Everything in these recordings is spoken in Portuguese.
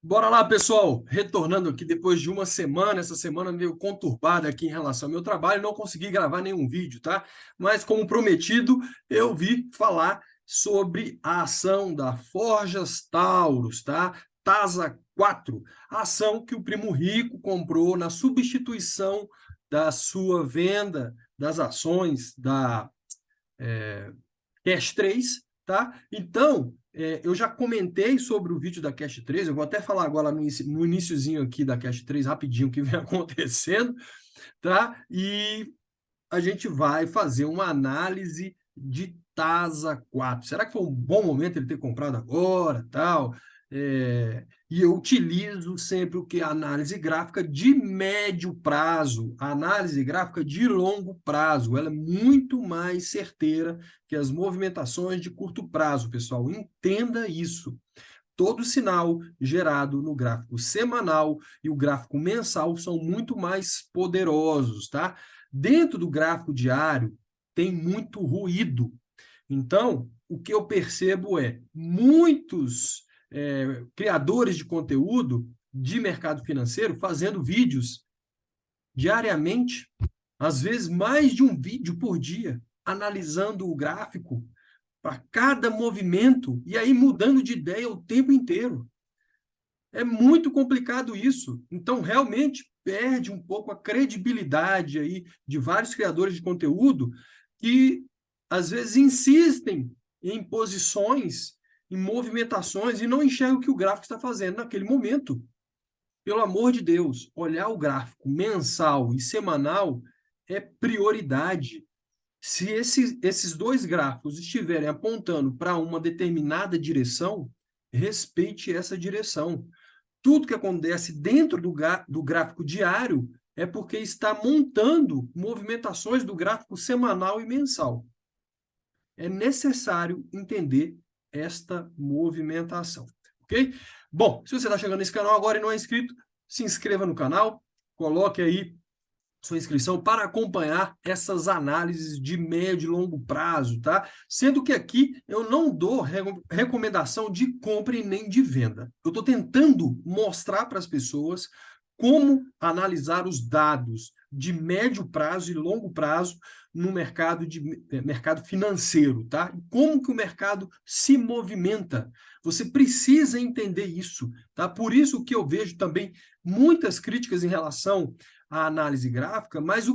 Bora lá, pessoal! Retornando aqui depois de uma semana, essa semana meio conturbada aqui em relação ao meu trabalho, não consegui gravar nenhum vídeo, tá? Mas, como prometido, eu vi falar sobre a ação da Forjas Taurus, tá? TASA 4, a ação que o Primo Rico comprou na substituição da sua venda das ações da Cash 3, tá? Então, eu já comentei sobre o vídeo da Cash 3, eu vou até falar agora no iniciozinho aqui da Cash 3, rapidinho, o que vem acontecendo, tá? E a gente vai fazer uma análise de TASA 4. Será que foi um bom momento ele ter comprado agora, tal? E eu utilizo sempre o que? A análise gráfica de médio prazo, a análise gráfica de longo prazo. Ela é muito mais certeira que as movimentações de curto prazo, pessoal. Entenda isso. Todo sinal gerado no gráfico semanal e o gráfico mensal são muito mais poderosos, tá? Dentro do gráfico diário tem muito ruído. Então, o que eu percebo é muitos criadores de conteúdo de mercado financeiro fazendo vídeos diariamente, às vezes mais de um vídeo por dia, analisando o gráfico para cada movimento e aí mudando de ideia o tempo inteiro. É muito complicado isso. Então, realmente perde um pouco a credibilidade aí de vários criadores de conteúdo que às vezes insistem em posições, em movimentações e não enxergam o que o gráfico está fazendo naquele momento. Pelo amor de Deus, olhar o gráfico mensal e semanal é prioridade. Se esses dois gráficos estiverem apontando para uma determinada direção, respeite essa direção. Tudo que acontece dentro do gráfico diário é porque está montando movimentações do gráfico semanal e mensal. É necessário entender esta movimentação, ok? Bom, se você está chegando nesse canal agora e não é inscrito, se inscreva no canal, coloque aí sua inscrição para acompanhar essas análises de médio e longo prazo, tá? Sendo que aqui eu não dou recomendação de compra e nem de venda. Eu estou tentando mostrar para as pessoas como analisar os dados de médio prazo e longo prazo no mercado financeiro, tá? E como que o mercado se movimenta. Você precisa entender isso, tá? Por isso que eu vejo também muitas críticas em relação a análise gráfica, mas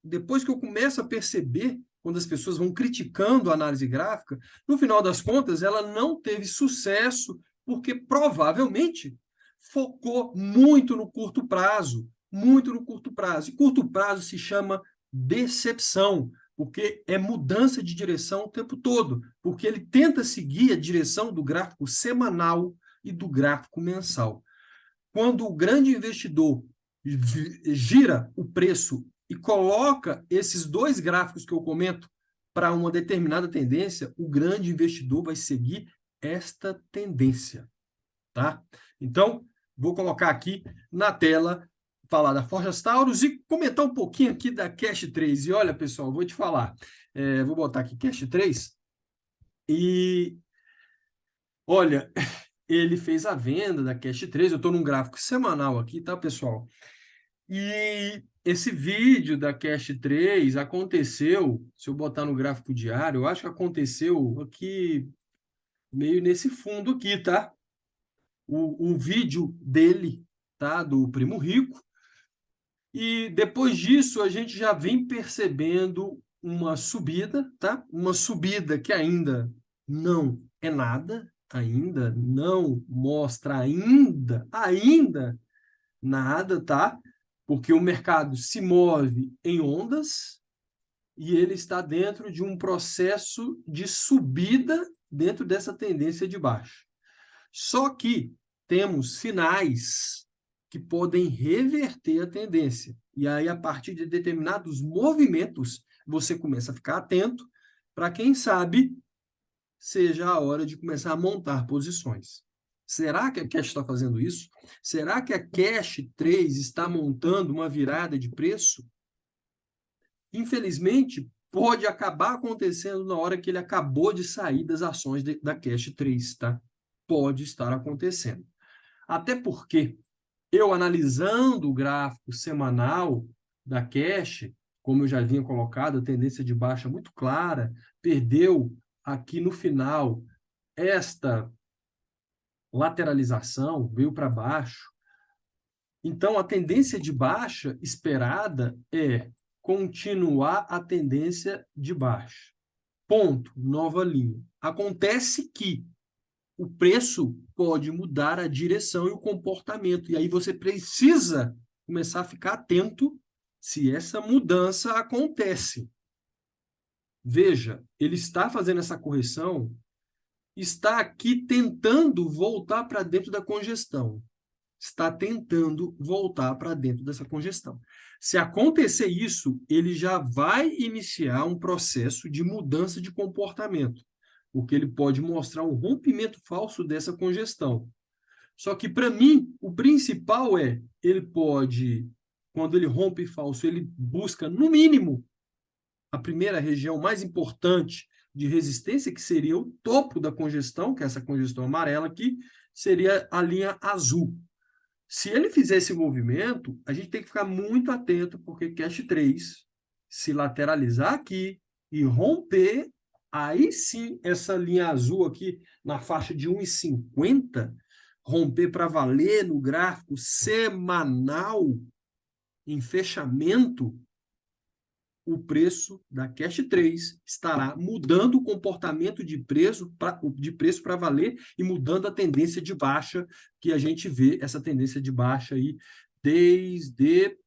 depois que eu começo a perceber, quando as pessoas vão criticando a análise gráfica, no final das contas, ela não teve sucesso, porque provavelmente focou muito no curto prazo, muito no curto prazo. E curto prazo se chama decepção, porque é mudança de direção o tempo todo, porque ele tenta seguir a direção do gráfico semanal e do gráfico mensal. Quando o grande investidor gira o preço e coloca esses dois gráficos que eu comento para uma determinada tendência, o grande investidor vai seguir esta tendência, tá? Então, vou colocar aqui na tela, falar da Forjas Taurus e comentar um pouquinho aqui da Cash 3. E olha, pessoal, vou te falar, vou botar aqui Cash 3 e olha, ele fez a venda da Cash 3, eu estou num gráfico semanal aqui, tá, pessoal? E esse vídeo da Cash 3 aconteceu, se eu botar no gráfico diário, eu acho que aconteceu aqui, meio nesse fundo aqui, tá? O vídeo dele, tá? Do Primo Rico. E depois disso, a gente já vem percebendo uma subida, tá? Uma subida que ainda não é nada, ainda não mostra ainda nada, tá? Porque o mercado se move em ondas e ele está dentro de um processo de subida dentro dessa tendência de baixo. Só que temos sinais que podem reverter a tendência. E aí, a partir de determinados movimentos, você começa a ficar atento para, quem sabe, seja a hora de começar a montar posições. Será que a Cash está fazendo isso? Será que a Cash 3 está montando uma virada de preço? Infelizmente, pode acabar acontecendo na hora que ele acabou de sair das ações da Cash 3, tá? Pode estar acontecendo. Até porque eu, analisando o gráfico semanal da Cash, como eu já vinha colocado, a tendência de baixa muito clara, perdeu aqui no final esta lateralização, veio para baixo. Então, a tendência de baixa esperada é continuar a tendência de baixa. Ponto, nova linha. Acontece que o preço pode mudar a direção e o comportamento, e aí você precisa começar a ficar atento se essa mudança acontece. Veja, ele está fazendo essa correção, está aqui tentando voltar para dentro da congestão. Está tentando voltar para dentro dessa congestão. Se acontecer isso, ele já vai iniciar um processo de mudança de comportamento, porque ele pode mostrar um rompimento falso dessa congestão. Só que, para mim, o principal é, ele pode, quando ele rompe falso, ele busca, no mínimo, a primeira região mais importante de resistência, que seria o topo da congestão, que é essa congestão amarela aqui, seria a linha azul. Se ele fizer esse movimento, a gente tem que ficar muito atento, porque Cash 3, se lateralizar aqui e romper, aí sim, essa linha azul aqui, na faixa de 1,50, romper para valer no gráfico semanal, em fechamento, o preço da Cash 3 estará mudando o comportamento de preço para valer e mudando a tendência de baixa, que a gente vê essa tendência de baixa aí desde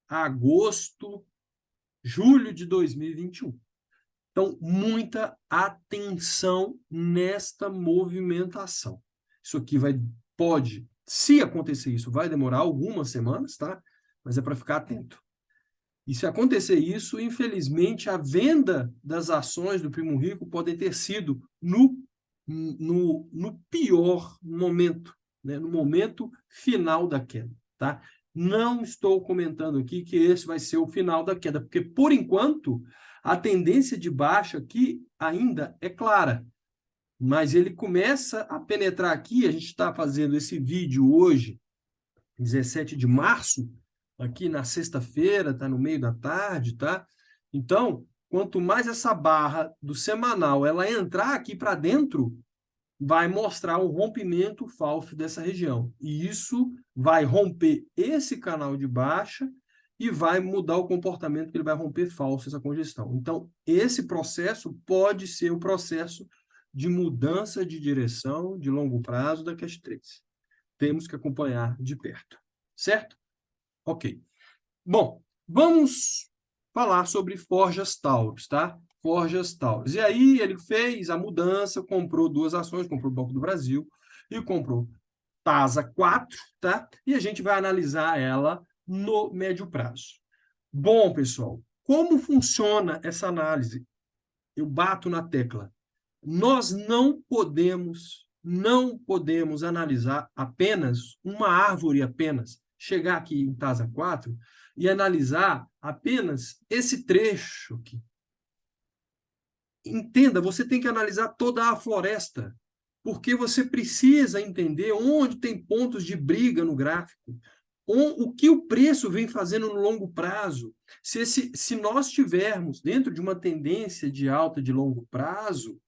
agosto, julho de 2021. Então, muita atenção nesta movimentação. Isso aqui pode, se acontecer isso, vai demorar algumas semanas, tá? Mas é para ficar atento. E se acontecer isso, infelizmente, a venda das ações do Primo Rico pode ter sido no pior momento, né? No momento final da queda. Tá? Não estou comentando aqui que esse vai ser o final da queda, porque, por enquanto, a tendência de baixa aqui ainda é clara. Mas ele começa a penetrar aqui, a gente está fazendo esse vídeo hoje, 17 de março, aqui na sexta-feira, tá no meio da tarde, tá? Então, quanto mais essa barra do semanal ela entrar aqui para dentro, vai mostrar o rompimento falso dessa região. E isso vai romper esse canal de baixa e vai mudar o comportamento, que ele vai romper falso essa congestão. Então, esse processo pode ser o processo de mudança de direção de longo prazo da Cash 3. Temos que acompanhar de perto, certo? Ok. Bom, vamos falar sobre Forjas Taurus, tá? Forjas Taurus. E aí ele fez a mudança, comprou 2 ações, comprou o Banco do Brasil e comprou TASA 4, tá? E a gente vai analisar ela no médio prazo. Bom, pessoal, como funciona essa análise? Eu bato na tecla. Nós não podemos analisar apenas uma árvore apenas. Chegar aqui em TASA 4 e analisar apenas esse trecho aqui. Entenda, você tem que analisar toda a floresta, porque você precisa entender onde tem pontos de briga no gráfico, o que o preço vem fazendo no longo prazo. Se nós tivermos dentro de uma tendência de alta de longo prazo,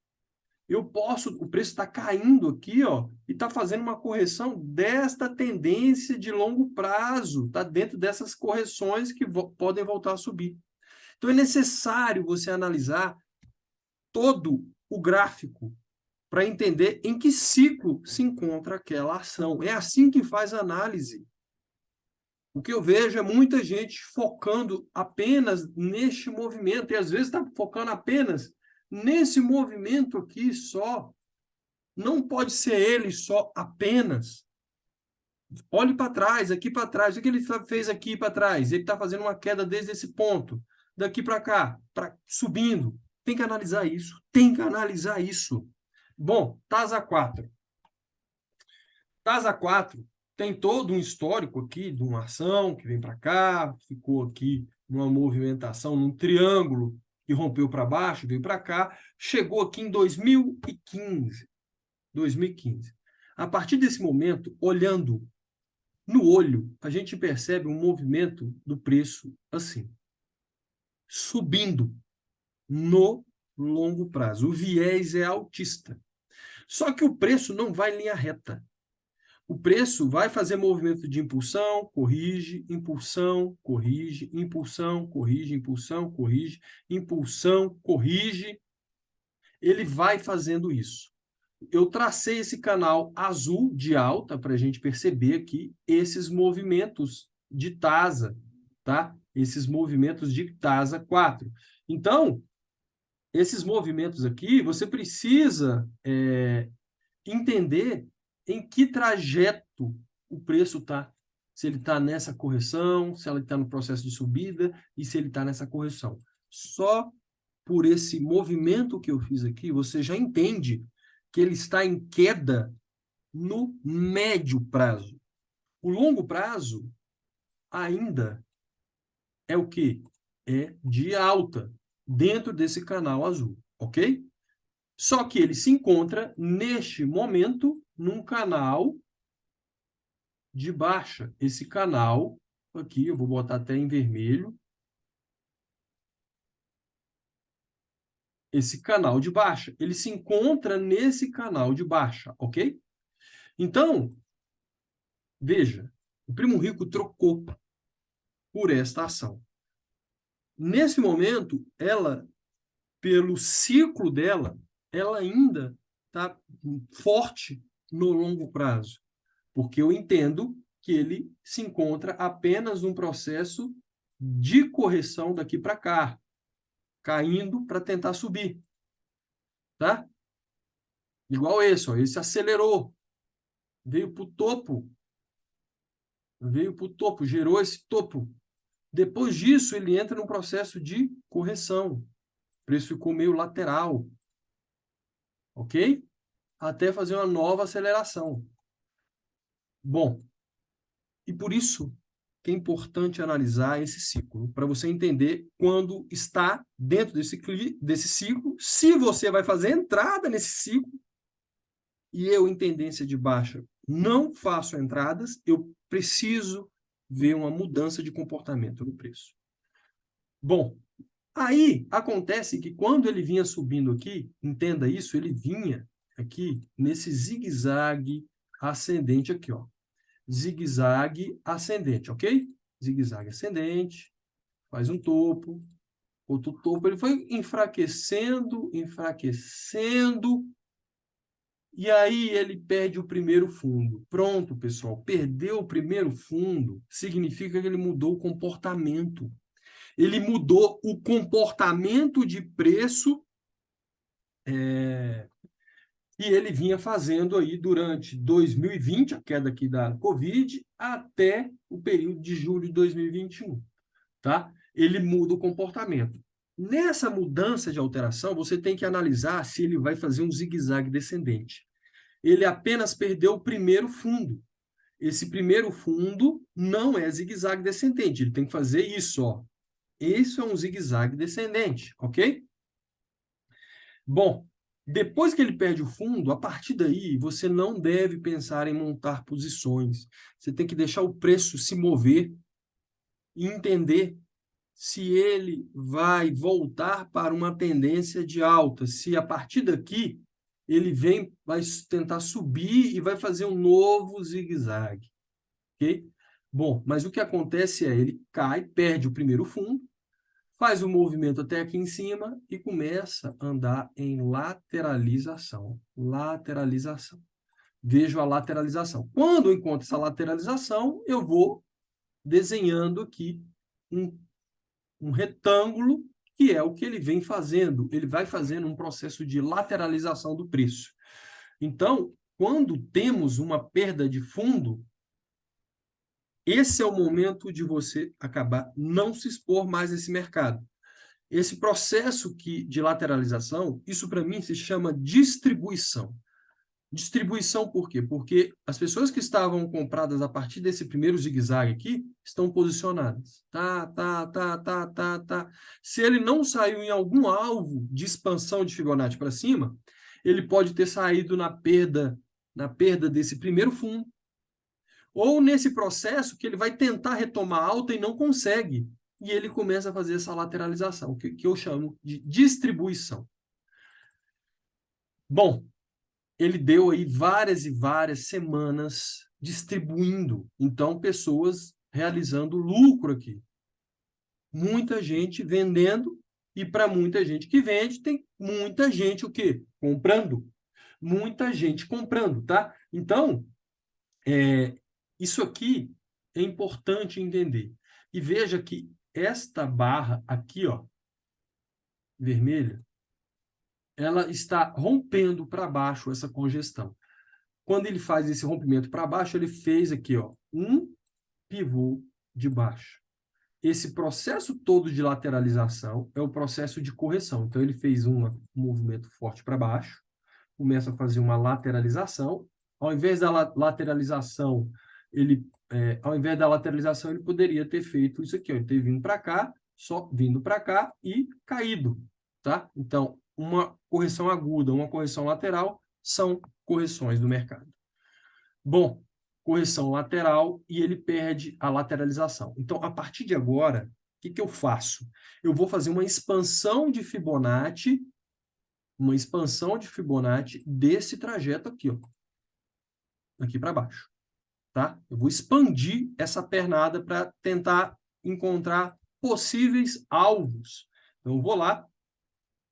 o preço está caindo aqui, ó, e está fazendo uma correção desta tendência de longo prazo, está dentro dessas correções que podem voltar a subir. Então, é necessário você analisar todo o gráfico para entender em que ciclo se encontra aquela ação. É assim que faz a análise. O que eu vejo é muita gente focando apenas neste movimento, e às vezes está focando apenas nesse movimento aqui só. Não pode ser ele só apenas. Olhe para trás, aqui para trás. O que ele fez aqui para trás? Ele está fazendo uma queda desde esse ponto. Daqui para cá, subindo. Tem que analisar isso. Tem que analisar isso. Bom, TASA 4. TASA 4 tem todo um histórico aqui de uma ação que vem para cá, ficou aqui numa movimentação, num triângulo que rompeu para baixo, veio para cá, chegou aqui em 2015. A partir desse momento, olhando no olho, a gente percebe um movimento do preço assim, subindo no longo prazo. O viés é altista. Só que o preço não vai em linha reta. O preço vai fazer movimento de impulsão, corrige, impulsão, corrige, impulsão, corrige, impulsão, corrige, impulsão, corrige. Ele vai fazendo isso. Eu tracei esse canal azul de alta para a gente perceber aqui esses movimentos de TASA, tá? Esses movimentos de TASA 4. Então, esses movimentos aqui, você precisa entender em que trajeto o preço está. Se ele está nessa correção, se ele está no processo de subida e se ele está nessa correção. Só por esse movimento que eu fiz aqui, você já entende que ele está em queda no médio prazo. O longo prazo ainda é o quê? É de alta, dentro desse canal azul, ok? Só que ele se encontra, neste momento, num canal de baixa. Esse canal aqui, eu vou botar até em vermelho. Esse canal de baixa, ele se encontra nesse canal de baixa, ok? Então, veja, o Primo Rico trocou por esta ação. Nesse momento, ela, pelo ciclo dela, ela ainda está forte no longo prazo, porque eu entendo que ele se encontra apenas num processo de correção daqui para cá, caindo para tentar subir, tá? Igual esse, ó, esse acelerou, veio para o topo, gerou esse topo. Depois disso, ele entra num processo de correção. O preço ficou meio lateral, ok? Até fazer uma nova aceleração. Bom, e por isso que é importante analisar esse ciclo, para você entender quando está dentro desse ciclo, se você vai fazer entrada nesse ciclo, e eu, em tendência de baixa, não faço entradas, eu preciso ver uma mudança de comportamento no preço. Bom, aí acontece que quando ele vinha subindo aqui, entenda isso, ele vinha aqui nesse zigue-zague ascendente aqui, ó. Zigue-zague ascendente, ok? Zigue-zague ascendente, faz um topo, outro topo, ele foi enfraquecendo, enfraquecendo, e aí ele perde o primeiro fundo. Pronto, pessoal, perdeu o primeiro fundo, significa que ele mudou o comportamento. Ele mudou o comportamento de preço que ele vinha fazendo aí durante 2020, a queda aqui da Covid, até o período de julho de 2021, tá? Ele muda o comportamento. Nessa mudança de alteração, você tem que analisar se ele vai fazer um zigue-zague descendente. Ele apenas perdeu o primeiro fundo. Esse primeiro fundo não é zigue-zague descendente, ele tem que fazer isso, ó. Isso é um zigue-zague descendente, ok? Bom, depois que ele perde o fundo, a partir daí, você não deve pensar em montar posições. Você tem que deixar o preço se mover e entender se ele vai voltar para uma tendência de alta, se a partir daqui ele vai tentar subir e vai fazer um novo zigue-zague, ok? Bom, mas o que acontece é, ele cai, perde o primeiro fundo, faz o movimento até aqui em cima e começa a andar em lateralização. Lateralização. Vejo a lateralização. Quando eu encontro essa lateralização, eu vou desenhando aqui um retângulo, que é o que ele vem fazendo. Ele vai fazendo um processo de lateralização do preço. Então, quando temos uma perda de fundo, esse é o momento de você acabar não se expor mais nesse mercado. Esse processo de lateralização, isso para mim se chama distribuição. Distribuição por quê? Porque as pessoas que estavam compradas a partir desse primeiro zigue-zague aqui estão posicionadas. Tá. Se ele não saiu em algum alvo de expansão de Fibonacci para cima, ele pode ter saído na perda na perda desse primeiro fundo, ou nesse processo que ele vai tentar retomar alta e não consegue, e ele começa a fazer essa lateralização, que eu chamo de distribuição. Bom, ele deu aí várias e várias semanas distribuindo, então pessoas realizando lucro aqui. Muita gente vendendo, e para muita gente que vende, tem muita gente o quê? Comprando. Muita gente comprando, tá? Então, isso aqui é importante entender. E veja que esta barra aqui, ó, vermelha, ela está rompendo para baixo essa congestão. Quando ele faz esse rompimento para baixo, ele fez aqui, ó, um pivô de baixo. Esse processo todo de lateralização é o processo de correção. Então, ele fez um movimento forte para baixo, começa a fazer uma lateralização. Ao invés da lateralização, ele poderia ter feito isso aqui, ó, ele ter vindo para cá, só vindo para cá e caído, tá? Então, uma correção aguda, uma correção lateral são correções do mercado. Bom, correção lateral e ele perde a lateralização. Então, a partir de agora, o que eu faço? Eu vou fazer uma expansão de Fibonacci desse trajeto aqui, ó, aqui para baixo, tá? Eu vou expandir essa pernada para tentar encontrar possíveis alvos. Então, eu vou lá,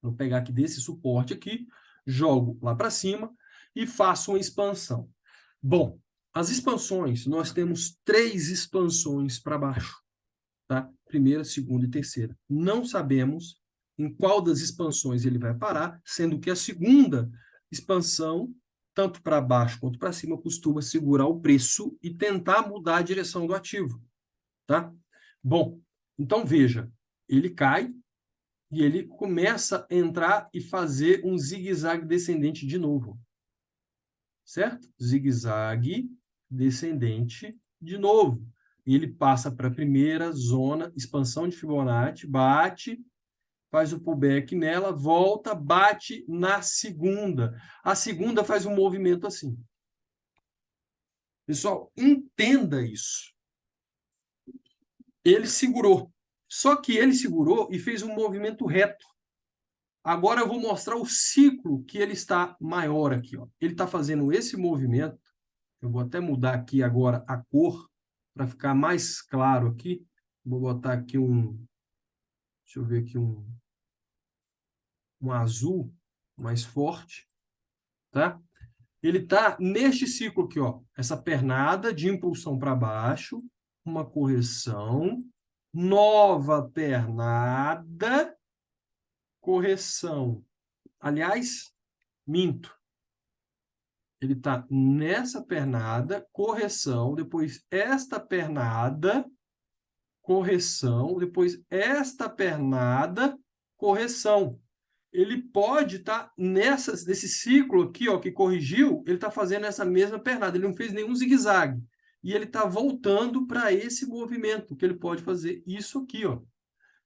vou pegar aqui desse suporte aqui, jogo lá para cima e faço uma expansão. Bom, as expansões, nós temos 3 expansões para baixo, tá? Primeira, segunda e terceira. Não sabemos em qual das expansões ele vai parar, sendo que a segunda expansão, tanto para baixo quanto para cima, costuma segurar o preço e tentar mudar a direção do ativo, tá? Bom, então veja, ele cai e ele começa a entrar e fazer um zigue-zague descendente de novo, certo? Zigue-zague descendente de novo. E ele passa para a primeira zona, expansão de Fibonacci, bate, faz o pullback nela, volta, bate na segunda. A segunda faz um movimento assim. Pessoal, entenda isso. Ele segurou. Só que ele segurou e fez um movimento reto. Agora eu vou mostrar o ciclo que ele está maior aqui, ó. Ele está fazendo esse movimento. Eu vou até mudar aqui agora a cor para ficar mais claro aqui. Vou botar aqui deixa eu ver aqui um azul mais forte, tá? Ele está neste ciclo aqui, ó, essa pernada de impulsão para baixo, uma correção, nova pernada, correção. Aliás, minto. Ele está nessa pernada, correção, depois esta pernada, correção, depois esta pernada, correção. Ele pode estar nesse ciclo aqui, ó, que corrigiu, ele está fazendo essa mesma pernada, ele não fez nenhum zigue-zague. E ele está voltando para esse movimento, que ele pode fazer isso aqui, ó.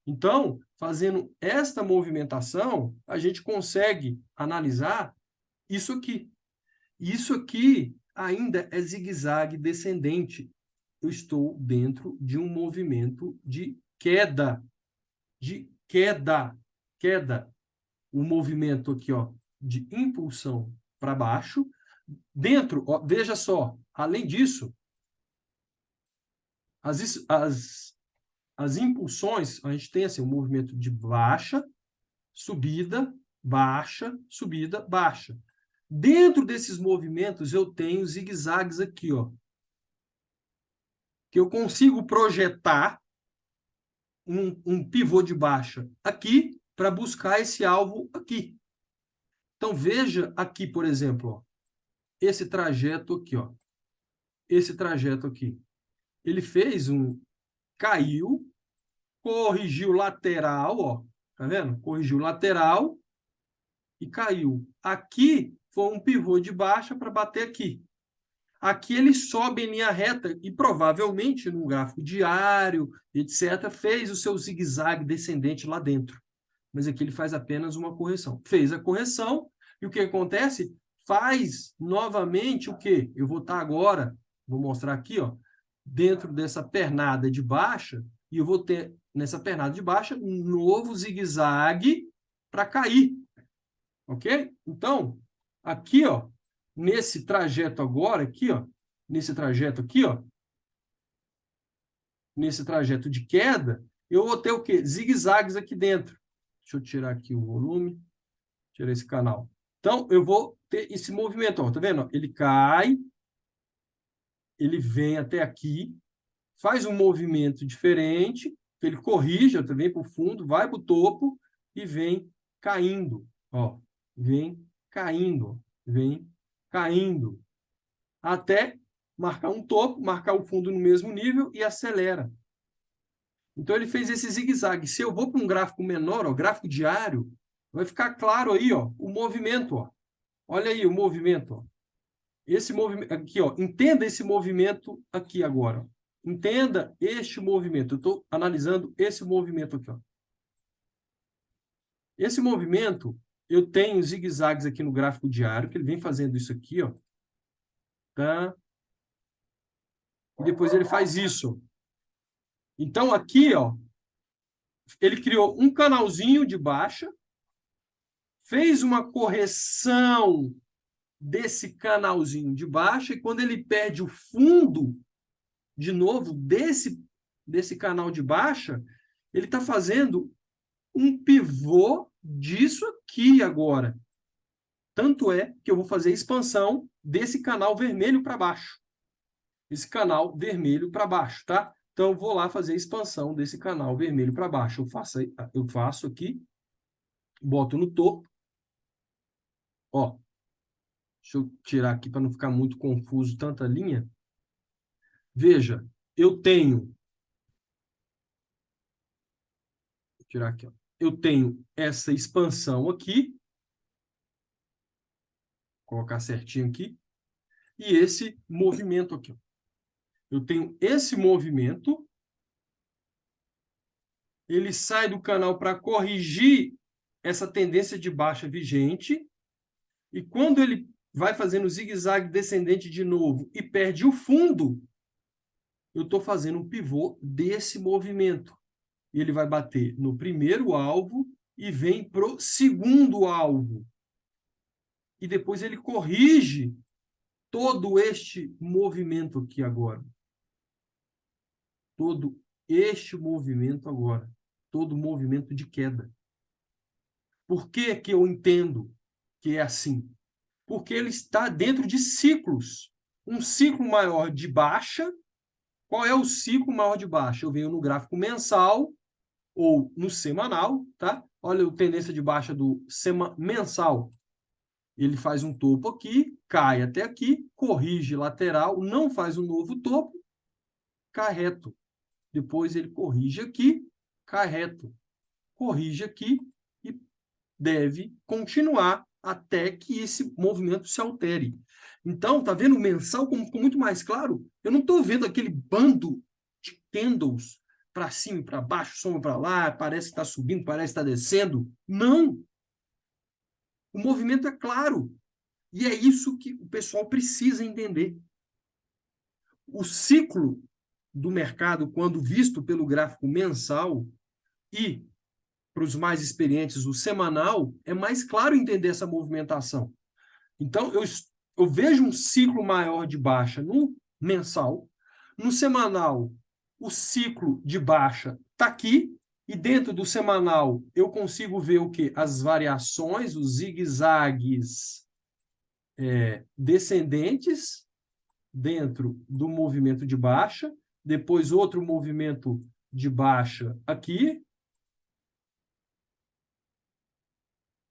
Então, fazendo esta movimentação, a gente consegue analisar isso aqui. Isso aqui ainda é zigue-zague descendente. Eu estou dentro de um movimento de queda. De queda. Queda. O movimento aqui, ó, de impulsão para baixo. Dentro, ó, veja só, além disso, as impulsões, a gente tem assim, um movimento de baixa, subida, baixa. Dentro desses movimentos, eu tenho zigue-zagues aqui, ó, que eu consigo projetar um pivô de baixa aqui para buscar esse alvo aqui. Então, veja aqui, por exemplo, ó, esse trajeto aqui, ó, esse trajeto aqui. Ele fez caiu, corrigiu lateral, ó, tá vendo? Corrigiu lateral e caiu. Aqui foi um pivô de baixa para bater aqui. Aqui ele sobe em linha reta e provavelmente no gráfico diário, etc., fez o seu zigue-zague descendente lá dentro. Mas aqui ele faz apenas uma correção. Fez a correção e o que acontece? faz novamente o quê? Eu vou estar agora, vou mostrar aqui, ó, dentro dessa pernada de baixa, e eu vou ter, nessa pernada de baixa, um novo zigue-zague para cair. Ok? Então, aqui, ó, nesse trajeto agora, aqui, ó, nesse trajeto aqui, ó, nesse trajeto de queda, eu vou ter o quê? Zigue-zagues aqui dentro. Deixa eu tirar aqui o volume, tirar esse canal. Então, eu vou ter esse movimento, ó, tá vendo? Ele cai, ele vem até aqui, faz um movimento diferente, ele corrige, ó, vem para o fundo, vai para o topo e vem caindo, ó, vem caindo, vem caindo, até marcar um topo, marcar o fundo no mesmo nível e acelera. Então, ele fez esse zigue-zague. Se eu vou para um gráfico menor, ó, gráfico diário, vai ficar claro aí, ó, o movimento. Ó. Olha aí o movimento. Ó. Esse movimento aqui, ó, entenda esse movimento aqui agora. Entenda este movimento. Eu estou analisando esse movimento aqui. Ó. Esse movimento, eu tenho zigue-zagues aqui no gráfico diário, que ele vem fazendo isso aqui. Ó, tá? E depois ele faz isso. Então, aqui, ó, ele criou um canalzinho de baixa, fez uma correção desse canalzinho de baixa, e quando ele perde o fundo, de novo, desse canal de baixa, ele está fazendo um pivô disso aqui agora. Tanto é que eu vou fazer a expansão desse canal vermelho para baixo. Esse canal vermelho para baixo, tá? Então, eu vou lá fazer a expansão desse canal vermelho para baixo. Eu faço aqui, boto no topo. Ó, deixa eu tirar aqui para não ficar muito confuso tanta linha. Veja, eu tenho... Vou tirar aqui, ó. Eu tenho essa expansão aqui. Vou colocar certinho aqui. E esse movimento aqui. Ó. Eu tenho esse movimento. Ele sai do canal para corrigir essa tendência de baixa vigente. E quando ele vai fazendo zigue-zague descendente de novo e perde o fundo, eu estou fazendo um pivô desse movimento. E ele vai bater no primeiro alvo e vem para o segundo alvo. E depois ele corrige todo este movimento aqui agora. Todo este movimento agora. Todo movimento de queda. Por que que eu entendo que é assim? Porque ele está dentro de ciclos. Um ciclo maior de baixa. Qual é o ciclo maior de baixa? Eu venho no gráfico mensal ou no semanal, tá? Olha a tendência de baixa do mensal. Ele faz um topo aqui, cai até aqui, corrige lateral, não faz um novo topo, cai reto. Depois ele corrige aqui, cai reto. Corrige aqui e deve continuar até que esse movimento se altere. Então, tá vendo o mensal como ficou muito mais claro? Eu não estou vendo aquele bando de candles para cima e para baixo, sombra para lá, parece que está subindo, parece que está descendo. Não! O movimento é claro. E é isso que o pessoal precisa entender. O ciclo do mercado, quando visto pelo gráfico mensal e, para os mais experientes, o semanal, é mais claro entender essa movimentação. Então, eu vejo um ciclo maior de baixa no mensal. No semanal, o ciclo de baixa está aqui. E dentro do semanal, eu consigo ver o quê? As variações, os zigue-zagues descendentes dentro do movimento de baixa. Depois, outro movimento de baixa aqui.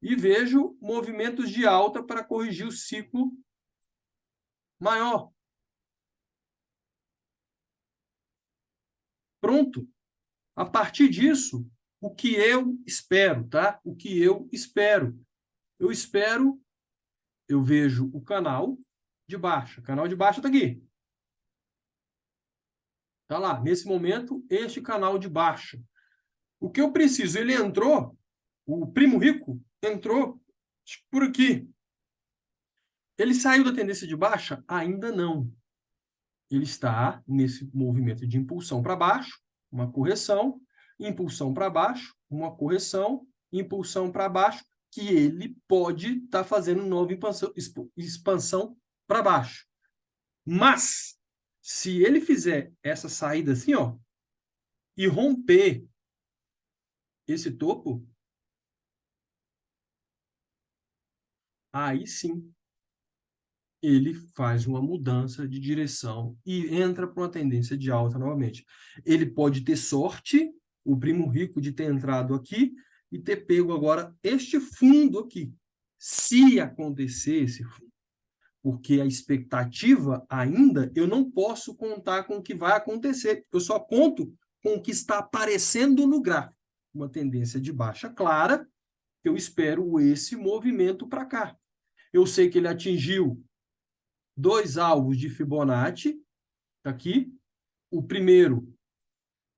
E vejo movimentos de alta para corrigir o ciclo maior. Pronto. A partir disso, o que eu espero, tá? O que eu espero? Eu espero, eu vejo o canal de baixa. O canal de baixa está aqui. Está lá. Nesse momento, este canal de baixa. O que eu preciso? Ele entrou, o primo rico entrou por aqui. Ele saiu da tendência de baixa? Ainda não. Ele está nesse movimento de impulsão para baixo, uma correção, impulsão para baixo, uma correção, impulsão para baixo, que ele pode estar fazendo nova expansão para baixo. Mas, se ele fizer essa saída assim, ó, e romper esse topo, aí sim ele faz uma mudança de direção e entra para uma tendência de alta novamente. Ele pode ter sorte, o primo rico, de ter entrado aqui e ter pego agora este fundo aqui. Se acontecer esse fundo, porque a expectativa ainda, eu não posso contar com o que vai acontecer. Eu só conto com o que está aparecendo no gráfico. Uma tendência de baixa clara, eu espero esse movimento para cá. Eu sei que ele atingiu 2 alvos de Fibonacci, aqui. O primeiro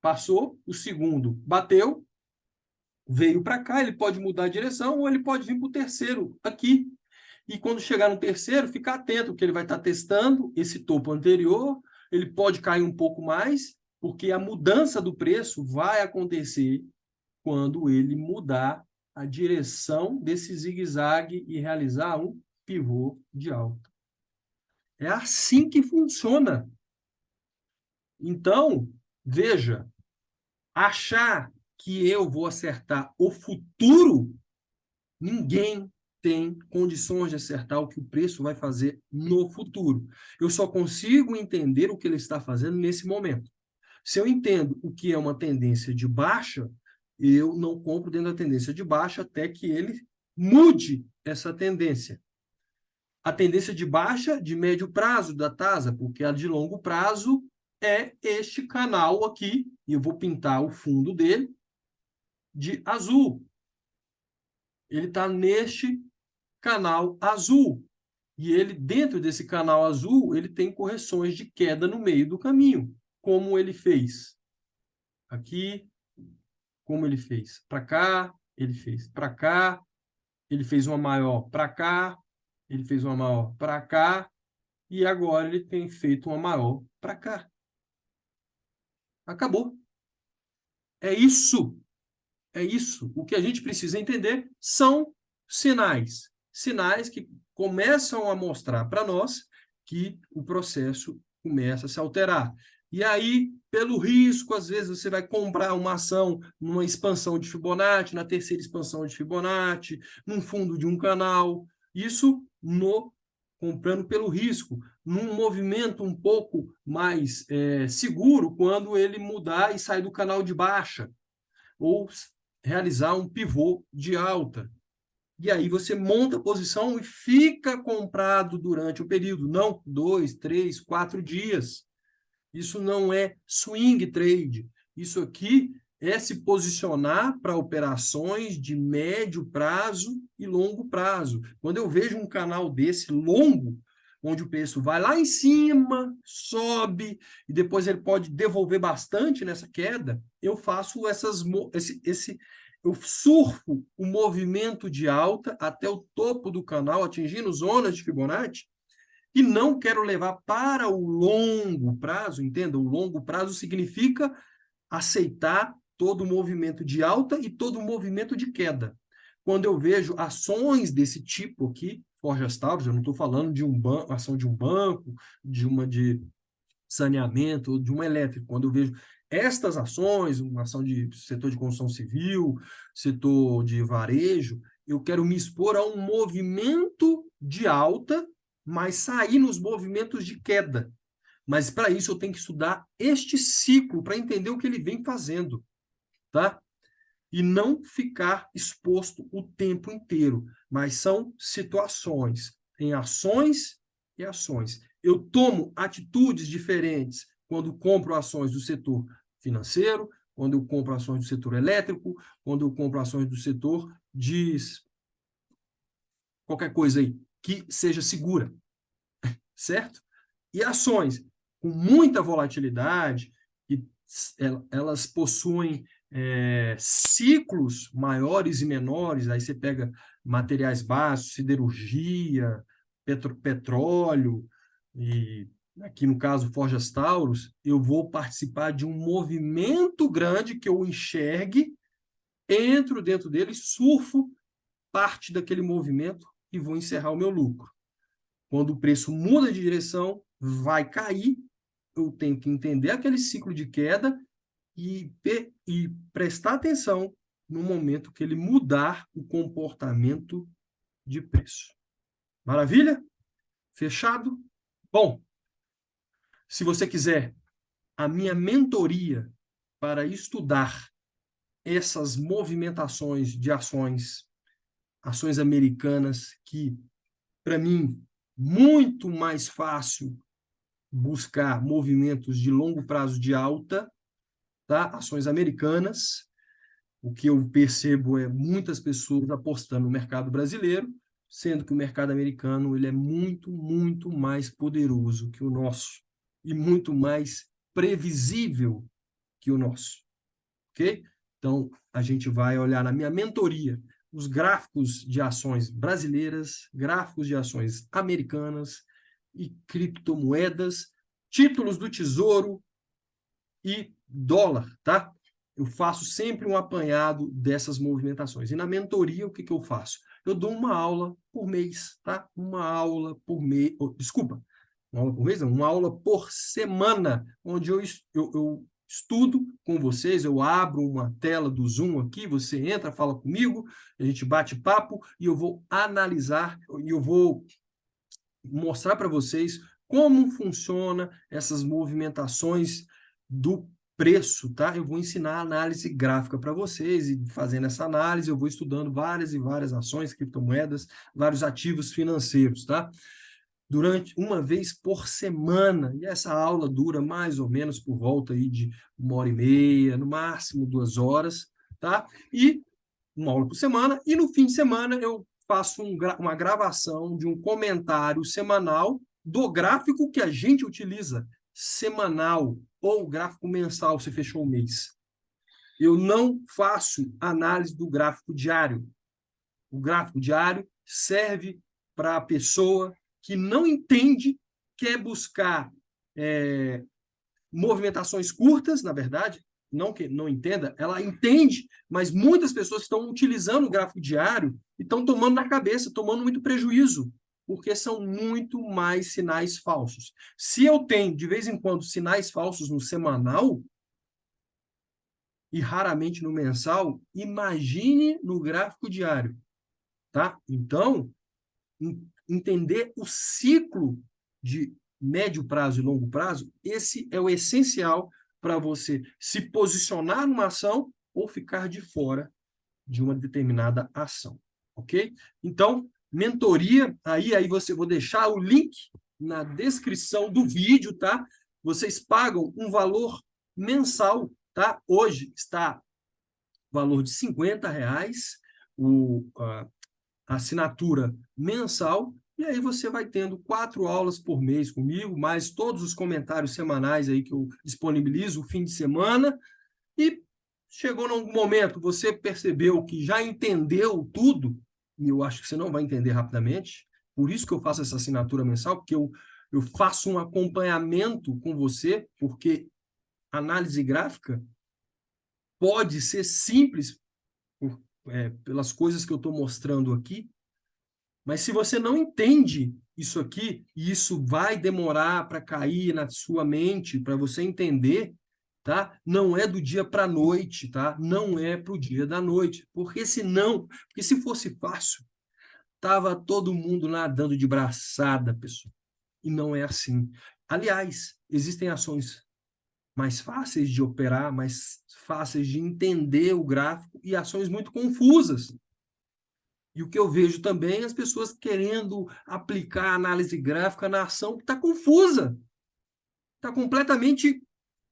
passou, o segundo bateu, veio para cá, ele pode mudar a direção ou ele pode vir para o terceiro aqui. E quando chegar no terceiro, fica atento, porque ele vai estar testando esse topo anterior, ele pode cair um pouco mais, porque a mudança do preço vai acontecer quando ele mudar a direção desse zigue-zague e realizar um pivô de alta. É assim que funciona. Então, veja, achar que eu vou acertar o futuro, ninguém tem condições de acertar o que o preço vai fazer no futuro. Eu só consigo entender o que ele está fazendo nesse momento. Se eu entendo o que é uma tendência de baixa, eu não compro dentro da tendência de baixa até que ele mude essa tendência. A tendência de baixa de médio prazo da TASA, porque a de longo prazo é este canal aqui, e eu vou pintar o fundo dele de azul. Ele está neste canal azul. E ele, dentro desse canal azul, ele tem correções de queda no meio do caminho. Como ele fez? Aqui, como ele fez? Para cá, ele fez para cá, ele fez uma maior para cá, ele fez uma maior para cá, e agora ele tem feito uma maior para cá. Acabou. É isso. É isso. O que a gente precisa entender são sinais. Sinais que começam a mostrar para nós que o processo começa a se alterar. E aí, pelo risco, às vezes você vai comprar uma ação numa expansão de Fibonacci, na terceira expansão de Fibonacci, num fundo de um canal. Isso no comprando pelo risco, num movimento um pouco mais seguro, quando ele mudar e sair do canal de baixa, ou realizar um pivô de alta. E aí você monta a posição e fica comprado durante o período, não 2, 3, 4 dias. Isso não é swing trade. Isso aqui é se posicionar para operações de médio prazo e longo prazo. Quando eu vejo um canal desse longo, onde o preço vai lá em cima, sobe, e depois ele pode devolver bastante nessa queda, eu faço eu surfo o movimento de alta até o topo do canal, atingindo zonas de Fibonacci, e não quero levar para o longo prazo, entenda? O longo prazo significa aceitar todo o movimento de alta e todo o movimento de queda. Quando eu vejo ações desse tipo aqui, Forjas Taurus, eu não estou falando de ação de um banco, de uma de saneamento, ou de uma elétrica. Quando eu vejo estas ações, uma ação de setor de construção civil, setor de varejo, eu quero me expor a um movimento de alta, mas sair nos movimentos de queda. Mas para isso eu tenho que estudar este ciclo para entender o que ele vem fazendo, tá? E não ficar exposto o tempo inteiro, mas são situações, tem ações e ações. Eu tomo atitudes diferentes quando compro ações do setor financeiro, quando eu compro ações do setor elétrico, quando eu compro ações do setor de qualquer coisa aí que seja segura, certo? E ações com muita volatilidade, que elas possuem ciclos maiores e menores, aí você pega materiais básicos, siderurgia, petróleo, e aqui no caso Forjas Taurus, eu vou participar de um movimento grande que eu enxergue, entro dentro dele, surfo parte daquele movimento e vou encerrar o meu lucro. Quando o preço muda de direção, vai cair, eu tenho que entender aquele ciclo de queda e prestar atenção no momento que ele mudar o comportamento de preço. Maravilha? Fechado? Bom, se você quiser a minha mentoria para estudar essas movimentações de ações americanas, que, para mim, muito mais fácil buscar movimentos de longo prazo de alta, tá? Ações americanas. O que eu percebo é muitas pessoas apostando no mercado brasileiro, sendo que o mercado americano ele é muito, muito mais poderoso que o nosso e muito mais previsível que o nosso, ok? Então, a gente vai olhar na minha mentoria os gráficos de ações brasileiras, gráficos de ações americanas e criptomoedas, títulos do Tesouro e dólar, tá? Eu faço sempre um apanhado dessas movimentações. E na mentoria, o que eu faço? Eu dou uma aula por mês, tá? Uma aula por mês, desculpa, uma aula por mês, não, uma aula por semana, onde eu estudo com vocês, eu abro uma tela do Zoom aqui, você entra, fala comigo, a gente bate papo e eu vou analisar, e eu vou mostrar para vocês como funciona essas movimentações do preço, tá? Eu vou ensinar análise gráfica para vocês e fazendo essa análise eu vou estudando várias e várias ações, criptomoedas, vários ativos financeiros, tá? Durante uma vez por semana, e essa aula dura mais ou menos por volta aí de 1h30, no máximo 2 horas, tá? E uma aula por semana, e no fim de semana eu faço uma gravação de um comentário semanal do gráfico que a gente utiliza, semanal, ou gráfico mensal, se fechou o mês. Eu não faço análise do gráfico diário. O gráfico diário serve para a pessoa que não entende, quer buscar movimentações curtas, na verdade, não que não entenda, ela entende, mas muitas pessoas estão utilizando o gráfico diário e estão tomando na cabeça, tomando muito prejuízo, porque são muito mais sinais falsos. Se eu tenho, de vez em quando, sinais falsos no semanal e raramente no mensal, imagine no gráfico diário, tá? Então, entender o ciclo de médio prazo e longo prazo, esse é o essencial para você se posicionar numa ação ou ficar de fora de uma determinada ação, ok? Então, mentoria, aí você vou deixar o link na descrição do vídeo, tá? Vocês pagam um valor mensal, tá? Hoje está valor de R$ 50, a assinatura mensal, e aí você vai tendo 4 aulas por mês comigo, mais todos os comentários semanais aí que eu disponibilizo o fim de semana, e chegou num momento, você percebeu que já entendeu tudo, e eu acho que você não vai entender rapidamente, por isso que eu faço essa assinatura mensal, porque eu faço um acompanhamento com você, porque análise gráfica pode ser simples, pelas coisas que eu estou mostrando aqui, mas se você não entende isso aqui, e isso vai demorar para cair na sua mente, para você entender, tá? Não é do dia para a noite, tá? Não é para o dia da noite. Porque se fosse fácil, tava todo mundo nadando de braçada, pessoal. E não é assim. Aliás, existem ações mais fáceis de operar, mais fáceis de entender o gráfico e ações muito confusas. E o que eu vejo também é as pessoas querendo aplicar a análise gráfica na ação que está confusa. Está completamente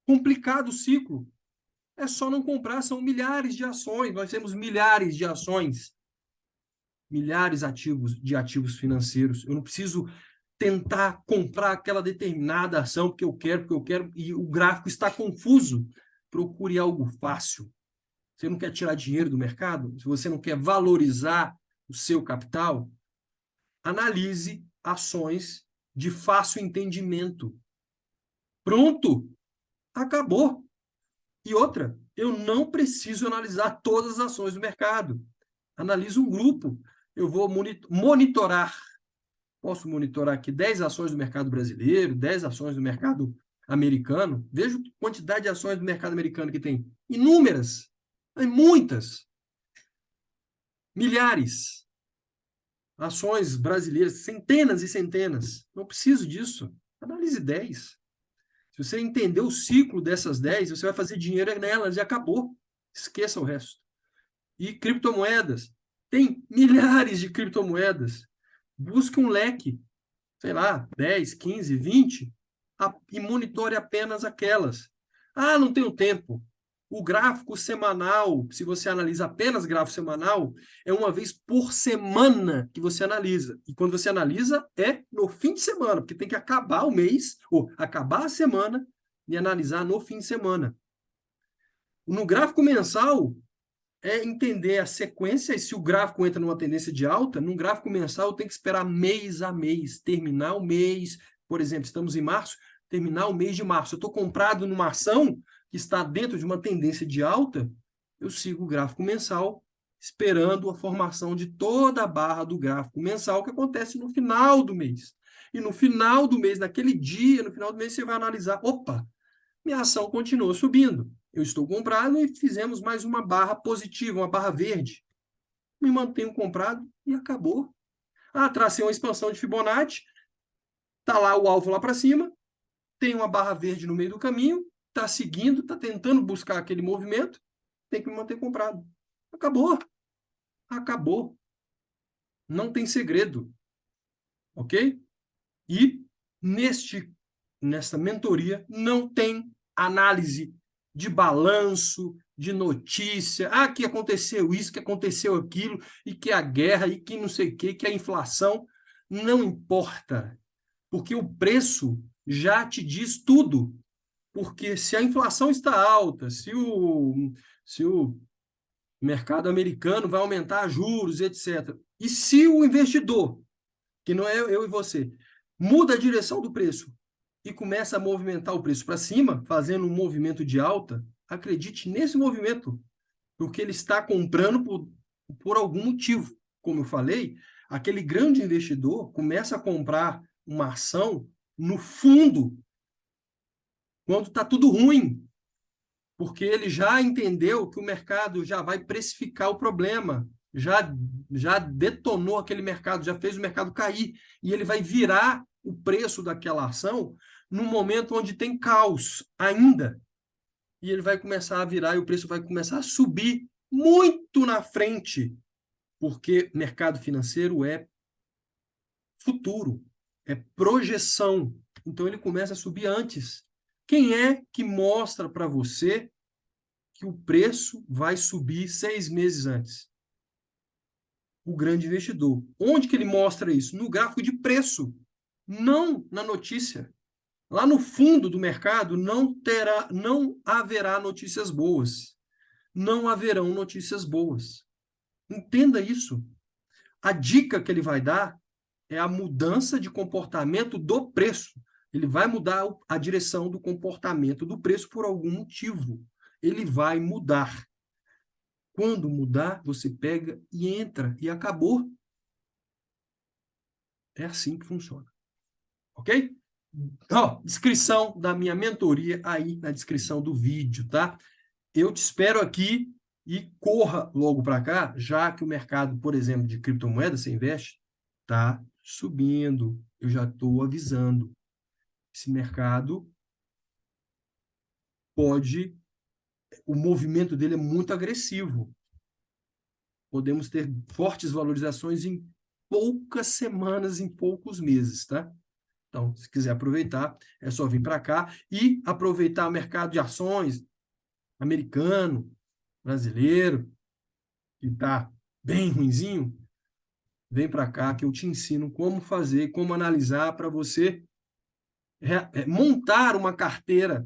complicado o ciclo. É só não comprar, são milhares de ações. Nós temos milhares de ações, milhares de ativos financeiros. Eu não preciso tentar comprar aquela determinada ação porque eu quero, e o gráfico está confuso. Procure algo fácil. Você não quer tirar dinheiro do mercado? Se você não quer valorizar o seu capital, analise ações de fácil entendimento. Pronto, acabou. E outra, eu não preciso analisar todas as ações do mercado. Analiso um grupo. Eu vou monitorar. Posso monitorar aqui 10 ações do mercado brasileiro, 10 ações do mercado americano. Veja a quantidade de ações do mercado americano que tem. Inúmeras. Tem muitas. Milhares. Ações brasileiras, centenas e centenas. Não preciso disso. Analise 10. Se você entender o ciclo dessas 10, você vai fazer dinheiro nelas e acabou. Esqueça o resto. E criptomoedas. Tem milhares de criptomoedas. Busque um leque, sei lá, 10, 15, 20, e monitore apenas aquelas. Ah, não tenho tempo. O gráfico semanal, se você analisa apenas gráfico semanal, é uma vez por semana que você analisa. E quando você analisa, é no fim de semana, porque tem que acabar o mês, ou acabar a semana, e analisar no fim de semana. No gráfico mensal, é entender a sequência, e se o gráfico entra numa tendência de alta, num gráfico mensal eu tenho que esperar mês a mês, terminar o mês, por exemplo, estamos em março, terminar o mês de março. Eu estou comprado numa ação que está dentro de uma tendência de alta, eu sigo o gráfico mensal, esperando a formação de toda a barra do gráfico mensal, que acontece no final do mês. E no final do mês, naquele dia, no final do mês, você vai analisar, opa, minha ação continuou subindo. Eu estou comprado e fizemos mais uma barra positiva, uma barra verde. Me mantenho comprado e acabou. Ah, tracei uma expansão de Fibonacci, está lá o alvo lá para cima, tem uma barra verde no meio do caminho, está seguindo, está tentando buscar aquele movimento, tem que me manter comprado. Acabou. Acabou. Não tem segredo. Ok? E nesta mentoria não tem análise de balanço, de notícia, que aconteceu isso, que aconteceu aquilo, e que a guerra, e que não sei o quê, que a inflação. Não importa, porque o preço já te diz tudo. Porque se a inflação está alta, se o mercado americano vai aumentar juros, etc. E se o investidor, que não é eu e você, muda a direção do preço e começa a movimentar o preço para cima, fazendo um movimento de alta, acredite nesse movimento, porque ele está comprando por algum motivo. Como eu falei, aquele grande investidor começa a comprar uma ação no fundo, quando está tudo ruim, porque ele já entendeu que o mercado já vai precificar o problema, já detonou aquele mercado, já fez o mercado cair, e ele vai virar o preço daquela ação num momento onde tem caos ainda, e ele vai começar a virar e o preço vai começar a subir muito na frente, porque mercado financeiro é futuro, é projeção, então ele começa a subir antes. Quem é que mostra para você que o preço vai subir 6 meses antes? O grande investidor. Onde que ele mostra isso? No gráfico de preço, não na notícia. Lá no fundo do mercado não haverá notícias boas. Não haverão notícias boas. Entenda isso. A dica que ele vai dar é a mudança de comportamento do preço. Ele vai mudar a direção do comportamento do preço por algum motivo. Ele vai mudar. Quando mudar, você pega e entra e acabou. É assim que funciona. Ok? Descrição da minha mentoria aí na descrição do vídeo, tá? Eu te espero aqui e corra logo para cá, já que o mercado, por exemplo, de criptomoedas, você investe, tá subindo. Eu já estou avisando. Esse mercado o movimento dele é muito agressivo. Podemos ter fortes valorizações em poucas semanas, em poucos meses, tá? Então, se quiser aproveitar, é só vir para cá e aproveitar o mercado de ações americano, brasileiro, que está bem ruinzinho. Vem para cá que eu te ensino como fazer, como analisar para você montar uma carteira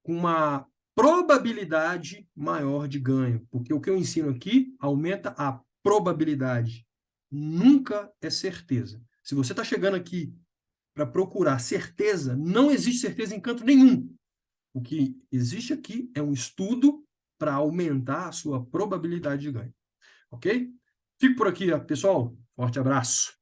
com uma probabilidade maior de ganho. Porque o que eu ensino aqui aumenta a probabilidade. Nunca é certeza. Se você está chegando aqui para procurar certeza, não existe certeza em canto nenhum. O que existe aqui é um estudo para aumentar a sua probabilidade de ganho. Ok? Fico por aqui, pessoal. Forte abraço.